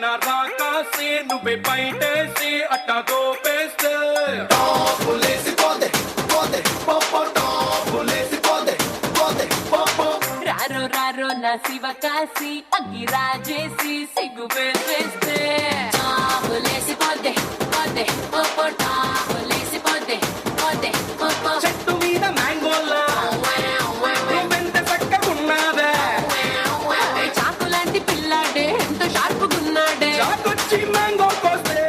నా రాకాసి నువ్వే బయటేసి అట్టా దోపేస్తే టాపులేసి పోదే పోదే పోపో టాపులేసి పోదే పోదే పోపో రారో రారో నా శివకాశి అగ్గి రాజేసి సిగ్గు వేసేస్తే టాపులేసి పోదే పోదే పోపో టాపులేసి పోదే పోదే పోపో చెట్టు మీద మ్యాంగోలా నువ్వెంత చక్కగున్నావే చాకులాంటి పిల్లాడే ఎంత షార్పుగున్నాడే చాకొచ్చి మ్యాంగో కోస్తే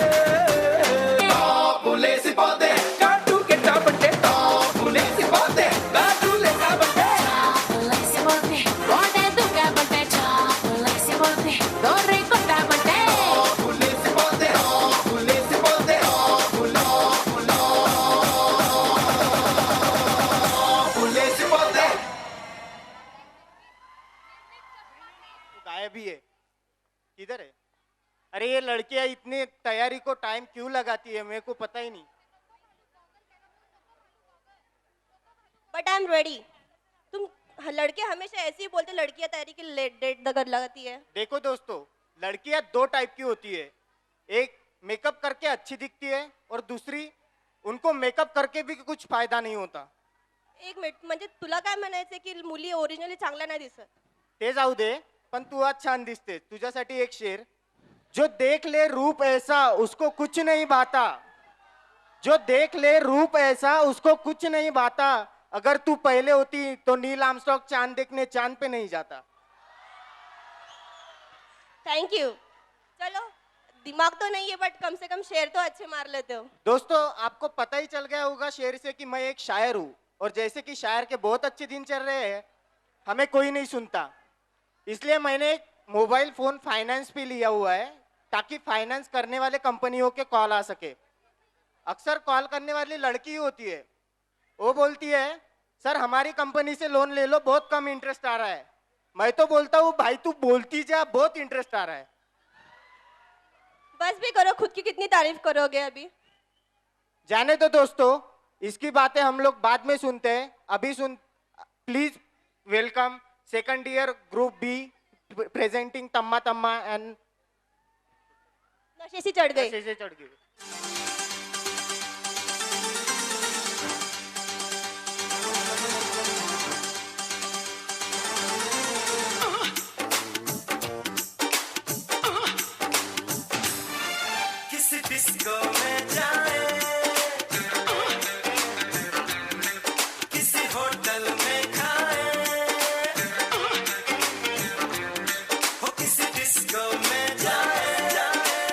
టాపులేసి పోదే కాటు కెట్టాపట్టే టాపులేసి పోదే కాటులే కాబట్టే టాపులేసి పోతే కోటే దుకాబట్టే టాపులేసి పోతే దొర్రి కొట్టాబట్టే టాపులేసి పోదే టాపులేసి పోదే టాపులేసి పోదే गायब ही है, किधर है? अरे ये लड़कियां इतनी तैयारी को टाइम क्यों लगाती है, मेरे को पता ही नहीं। But I am ready. तुम लड़के हमेशा ऐसे ही बोलते, लड़कियां तैयारी की लेट डेट दगर लगाती है। देखो दोस्तों, लड़कियां दो टाइप की होती है, एक मेकअप करके अच्छी दिखती है और दूसरी उनको मेकअप करके भी कुछ फायदा नहीं होता। एक मिनिट, म्हणजे तुला काय म्हणायचं की मुली ओरिजिनली चांगल्या नाही दिसत? ते जाऊ दे, पण तू आज छान दिसते। तुझ्यासाठी एक शेर, जो देख ले रूप ऐसा उसको कुछ नहीं भाता, जो देख ले रूप ऐसा उसको कुछ नहीं भाता, अगर तू पहले होती तो नील आर्मस्ट्रांग चांद देखने चांद पे नहीं जाता। Thank you. चलो, दिमाग तो नहीं है बट कम से कम शेर तो अच्छे मार लेते हो। दोस्तों, आपको पता ही चल गया होगा शेर से कि मैं एक शायर हूँ, और जैसे कि शायर के बहुत अच्छे दिन चल रहे हैं, हमें कोई नहीं सुनता, इसलिए मैंने एक मोबाइल फोन फाइनेंस पे लिया हुआ है, ताकि फाइनेंस करने वाले कंपनियों के कॉल आ सके। अक्सर कॉल करने वाली लड़की होती है, वो बोलती है सर हमारी कंपनी से लोन ले लो, बहुत कम इंटरेस्ट आ रहा है। मैं तो बोलता हूँ भाई तू बोलती जा, बहुत इंटरेस्ट आ रहा है। बस भी करो, खुद की कितनी तारीफ करोगे अभी। जाने दो दोस्तों, इसकी बातें हम लोग बाद में सुनते हैं। अभी please welcome second year group B presenting Tamma Tamma and नशे से चढ़ गई। से चढ़ गई। किसी डिस्को में जाए, किसी होटल में खाए, हो किसी डिस्को में जाए,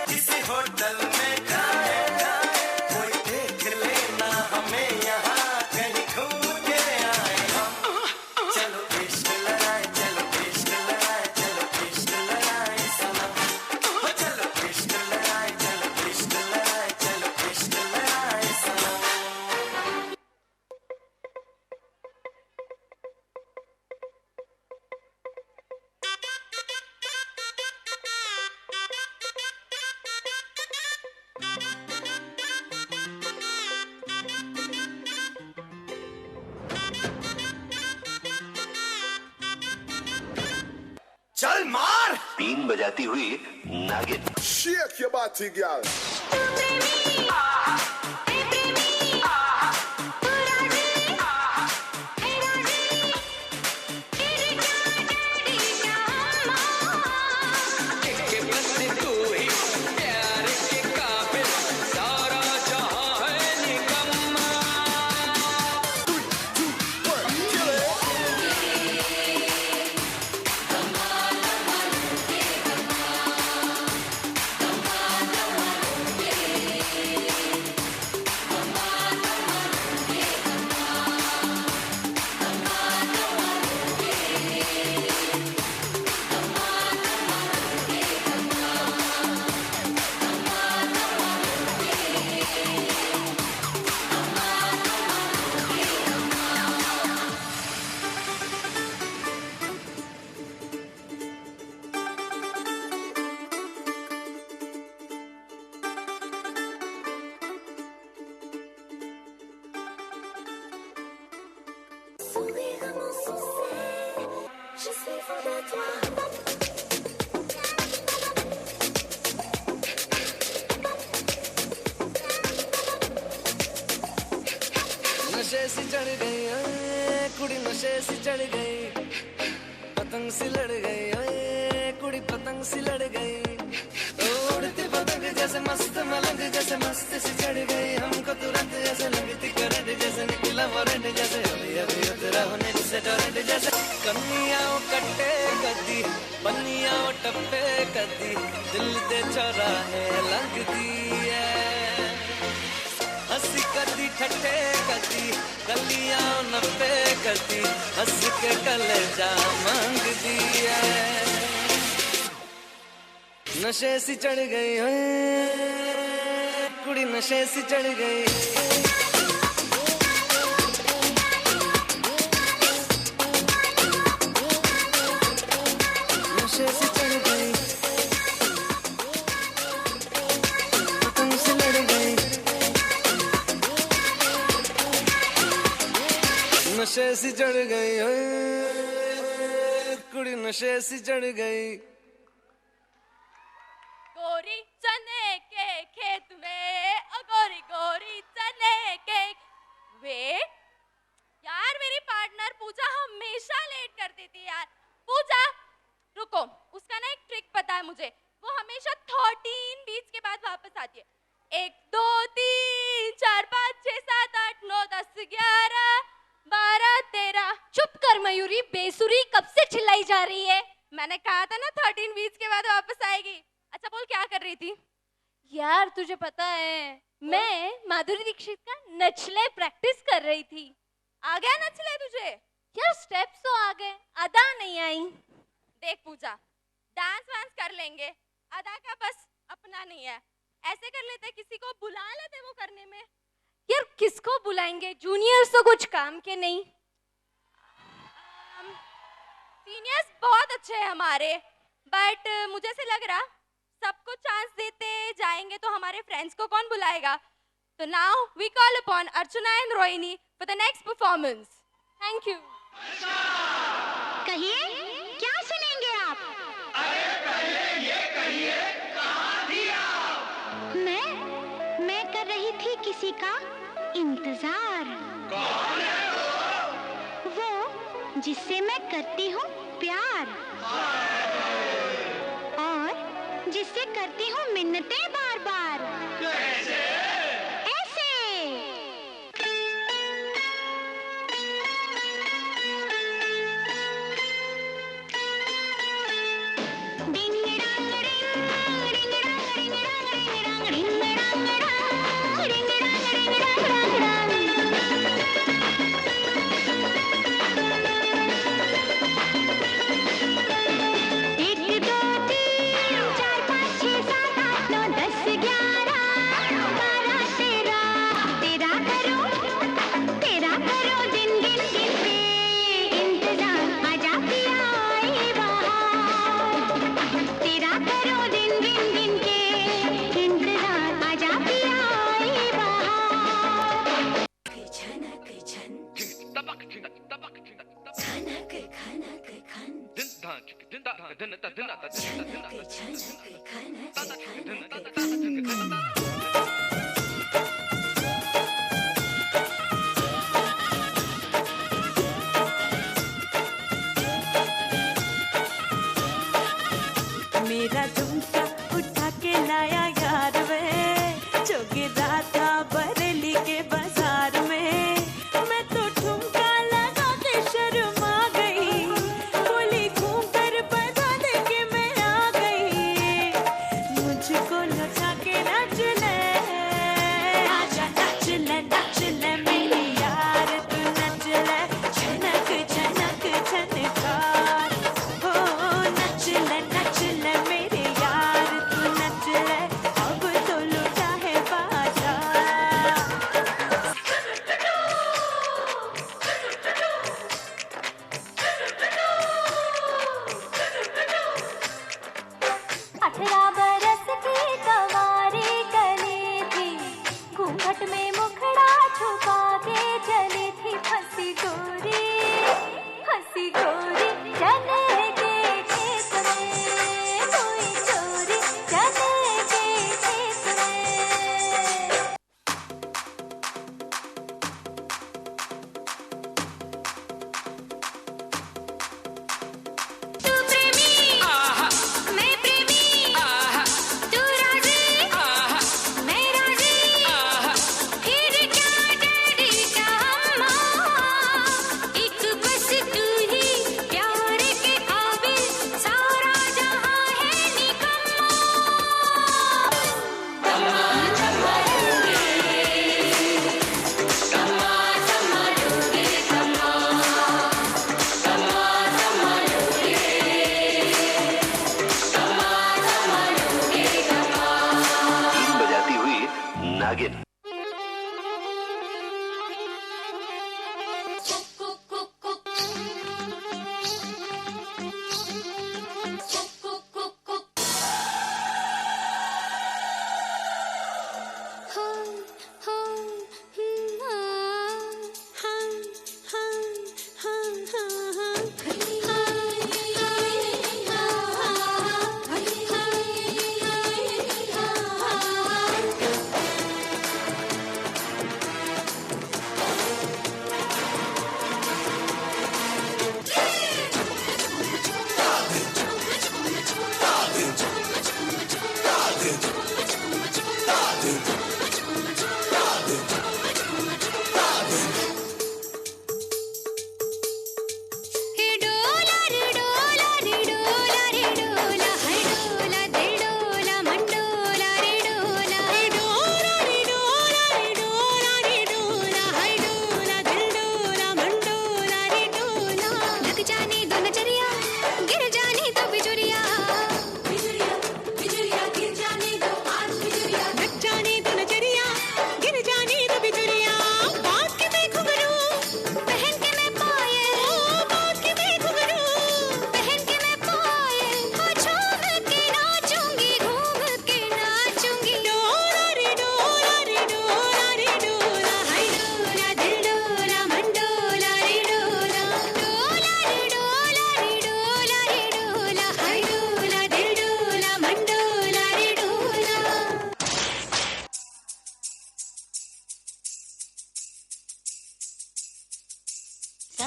किसी होटल में खाए, कोई देख लेना हमें यहाँ कहीं घूम के आए हम। चलो इश्क लड़ाए, चलो इश्क लड़ाए, चलो इश्क लड़ाए सनम, हो चलो इश्क लड़ाए, चलो इश्क लड़ाए, चलो इश्क लड़ाए सनम। चल मार। बीन बजाती हुई नागिन। Shake your body, girl. सी चढ़ गई ओए कुड़ी नशे सी चढ़ गई पतंग सी लड़ गई ओए कुड़ी पतंग सी लड़ गई उड़ती पतंग जैसे मस्त मलंग जैसे मस्त सी चढ़ गई हमको तुरंत जैसे लगती करंट जैसे निकला वारंट जैसे अभी अभी उतरा होने से टोरेंट जैसे कन्नियाओ कट्टे कदी बन्नियाओ टप्पे कदी दिल दे चौराहे लगती है हंसी कदी ठट्ठे कदी गलियां नप्पे कदी हंस के कलेजा मांग दिया नशे सी चढ़ गई कुड़ी नशे सी चढ़ गई नशे सी चढ़ गई पतंग से लड़ गई नशे सी चढ़ गई कुड़ी नशे सी चढ़ गई गोरी चने के खेत में ओ गोरी गोरी चने के वेट यार मेरी पार्टनर पूजा हमेशा लेट कर देती है यार पूजा रुको उसका ना एक ट्रिक पता है मुझे वो हमेशा 13 बीच के बाद वापस आती है 1 2 3 4 5 6 7 8 9 10 11 12 13 चुप कर मयूरी बेसुरी कब से चिल्लाई जा रही है मैंने कहा था ना 13 बीच के बाद वापस आएगी अच्छा बोल क्या कर रही थी यार तुझे पता है मैं माधुरी दीक्षित का नचले प्रैक्टिस कर रही थी आ गया नचले तुझे यार स्टेप्स तो आ गए अदा नहीं आई देख पूजा डांस वांस कर लेंगे अदा का बस अपना नहीं है ऐसे कर लेते किसी को बुला लेते वो करने में यार किसको बुलाएंगे जूनियर्स तो कुछ काम के नहीं सीनियर्स बहुत अच्छे हैं हमारे बट मुझे से लग रहा सबको चांस देते जाएंगे तो हमारे फ्रेंड्स को कौन बुलाएगा तो now we call upon Archana and Rohini for the next performance thank you कहिए क्या सुनेंगे आप अरे पहले ये कहिए कहाँ थी आप मैं कर रही थी किसी का इंतजार कौन है वो जिससे मैं करती हूँ प्यार और जिससे करती हूँ मिन्नतें बार बार कैसे ऐसे मेरा झुमका उठा के लाया यार वे जो गिरा था बरेली के बाजार में मैं तो ठुमका लगा के शर्मा गई बोली घूम कर बजा दे के मैं आ गई मुझको नचा के नाच ले आजा नाच ले मेरी यार तू नच ले छनक छनक छनकार हो नच ले मेरे यार तू नच ले अब तो लुटा है बाजार 18 बरस की कवारी कली थी घूंघट में मुखड़ा छुपा के चली थी हंसी गोरी चने के खेत में कोई चोरी चने के खेत में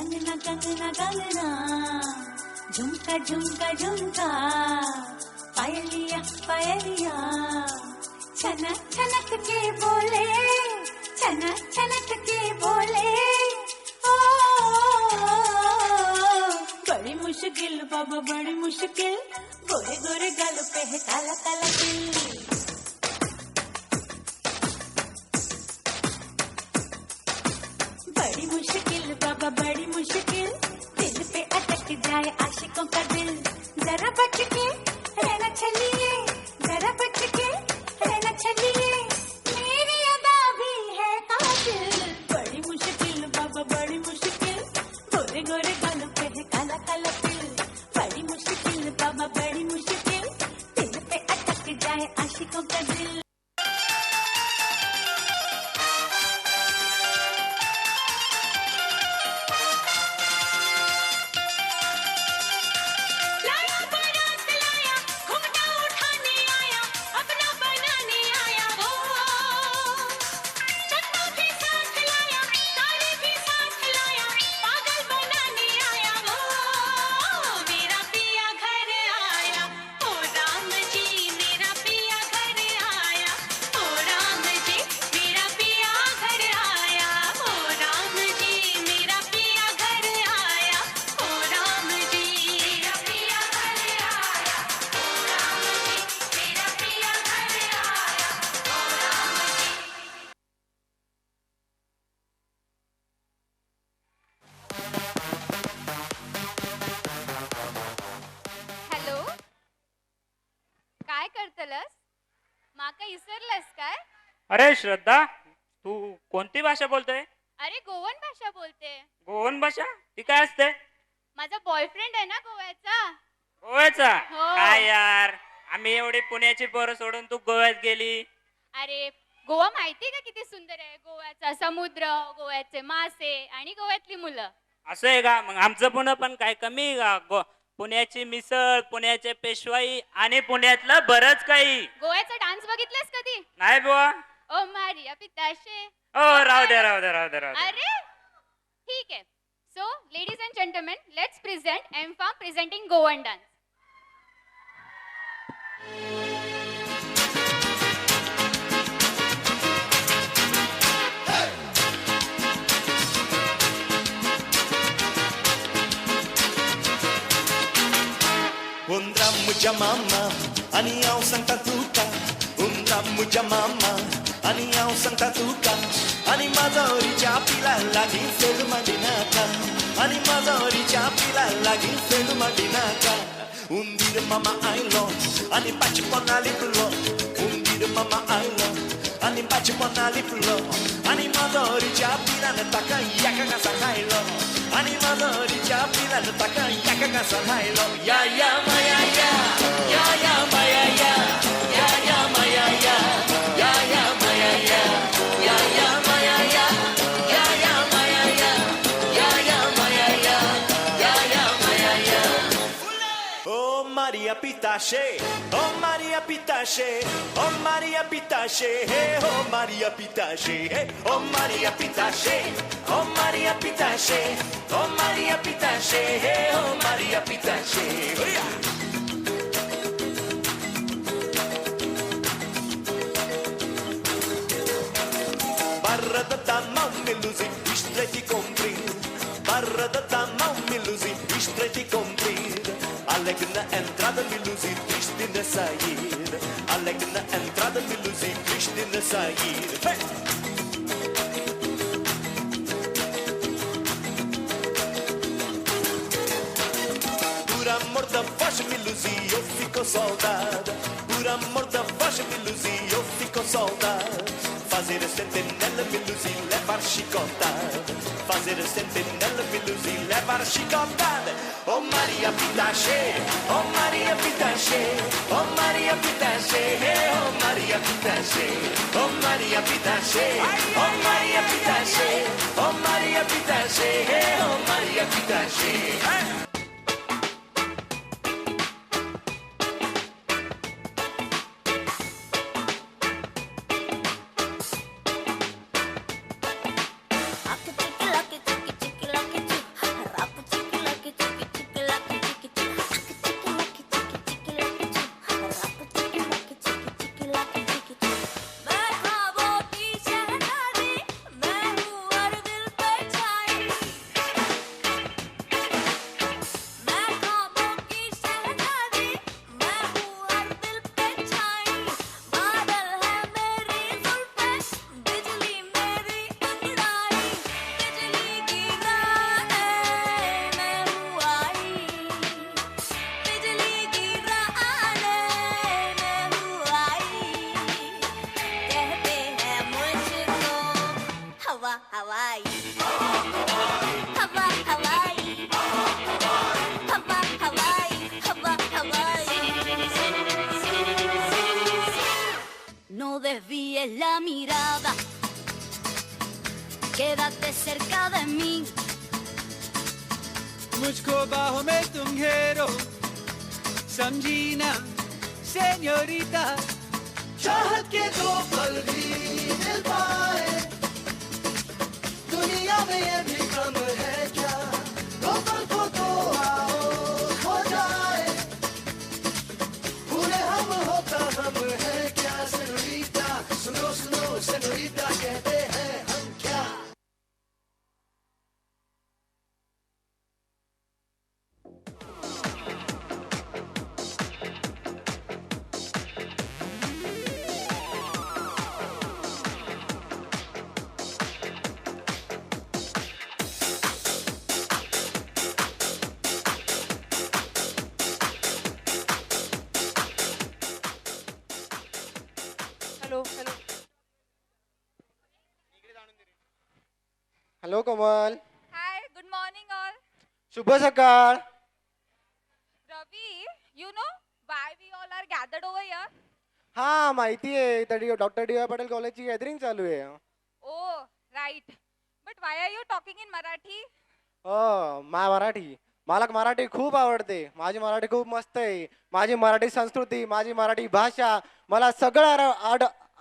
कंगना कंगना कंगना झुमका झुमका झुमका पायलिया पायलिया छनक छनक के बोले छनक छनक के बोले ओ बड़ी मुश्किल बाबा बड़ी मुश्किल गोरे गोरे गालों पे है काला काला तिल बड़ी मुश्किल बाबा बड़ी मुश्किल दिल पे अटक जाए आशिकों का दिल जरा बच के रहना चलिए जरा बच के रहना चलिए मेरी अदा भी है कातिल बड़ी मुश्किल बाबा बड़ी मुश्किल गोरे गोरे गालों पे है काला काला तिल बड़ी मुश्किल बाबा बड़ी मुश्किल दिल पे अटक जाए आशिकों का दिल हॅलो काय करतलस माका इसरलस काय अरे श्रद्धा तू कोणती भाषा बोलतोय? अरे गोवन भाषा बोलते गोवन भाषा ती काय असते? माझा बॉयफ्रेंड आहे ना गोव्याचा गोव्याचा? हो. काय यार आम्ही एवढी पुण्याची पोरं सोडून तू गोव्यात गेली. अरे गोवा माहिती का किती सुंदर आहे गोव्याचा समुद्र गोव्याचे मासे आणि गोव्यातली मुलं असं आहे का? मग आमचं पुणे पण काय कमी आहे का? पुण्याची मिसळ पुण्याचे पेशवाई आणि पुण्यातलं बरंच काही. गोव्याचा डान्स बघितलास कधी? नाही बुवा. ओ मारिया पिताशे राहू दे राहू दे राहू दे राहू दे. अरे ठीक आहे so ladies and gentlemen let's present M form presenting Goan dance. मुझ्या मामा आणि हांव सांगता तुका मुझ्या मामा आणि हांव सांगता तुका आणि माझा हरीच्या पिला लागीं फेल माडी नाका आणि माझा हरीच्या पिला लागीं फेल माडी नाका. हुंदीर मामा आयलो आणि पाची पोना लिपलो हुंदीर मामा आयलो आणि पाची पोना लिपलो आणि माझा हरीच्या पिलान ताका एका घासा खायलो आणि माझा हरीच्या पिलान ताका एका घासा खायलो. या या माया या या या माया या या या माया या या या माया या या या माया या या या माया या या या माया या या या माया या. Oh Maria Pitache, oh Maria Pitache, oh Maria Pitache, hey oh Maria Pitache, hey oh Maria Pitache, oh Maria Pitache, oh Maria Pitache, hey oh Maria Pitache. Oh yeah. Barra da dama melusi, istretti comprir. Barra da dama melusi, istretti comprir. Alegna entrada melusi, triste na sair. Alegna entrada melusi, triste na sair. Hey! Por amor da voz melusi, eu fico saudade. Por amor da voz melusi, eu fico saudade. Fazer sentinela melusi, levar chicotada. Fazer sentinela melusi, levar chicotada. Oh Maria Pitache, oh Maria Pitache, oh Maria Pitache, oh Maria Pitache, oh Maria Pitache, oh Maria Pitache, oh Maria Pitache, oh Maria Pitache. la mirada, quédate cerca de mí. मुझको बाहों में तुम घेरो, समझी ना सेñorita, चाहत के दो पल भी मिल पाए, दुनिया में ये भी कम है क्या, दो पल को तो आओ हो जाए, पूरे हम होता हम है क्या सेñorita, सुनो सुनो सेñorita कहते हैं हम क्या. हॅलो कमल. Hi, good morning all. शुभ सकाळ. Ravi, you know why we all are gathered over here? हा माहिती आहे, तरी डॉक्टर डी वाय पाटील कॉलेजची गॅदरिंग चालू आहे. Oh, right. But why are you talking in Marathi? Marathi, मला मराठी खूप आवडते. माझी मराठी खूप मस्त आहे. माझी मराठी संस्कृती, माझी मराठी भाषा, मला सगळं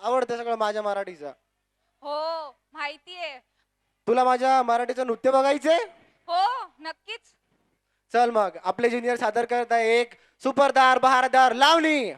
आवडतं सगळं माझ्या मराठीचं. हो, माहितीये. तुला माझ्या मराठीचं नृत्य बघायचंय? हो, नक्कीच. चल मग आपले ज्युनियर सादर करत आहे एक सुपरदार बहारदार लावणी.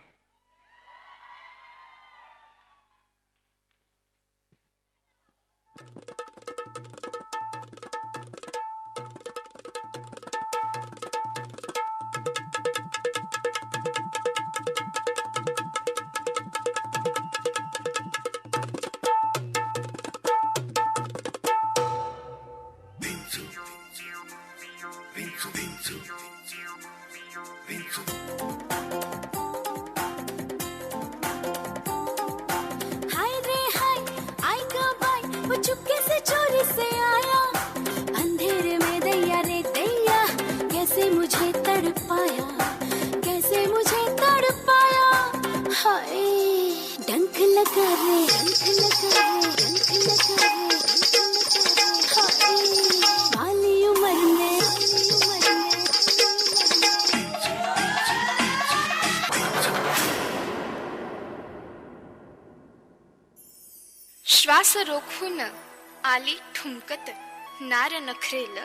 हाय रे हाय, आई का बाय, वो चुपके से चोरी से आया, अंधेरे में दैया रे दैया, कैसे मुझे तड़पाया, कैसे मुझे तड़पाया, हाय डंक लगा रे, डंक लगा रे, डंक लगा रे, हाय वाली उम्र में, श्वास रोखून आली ठुमकत नार नखरेल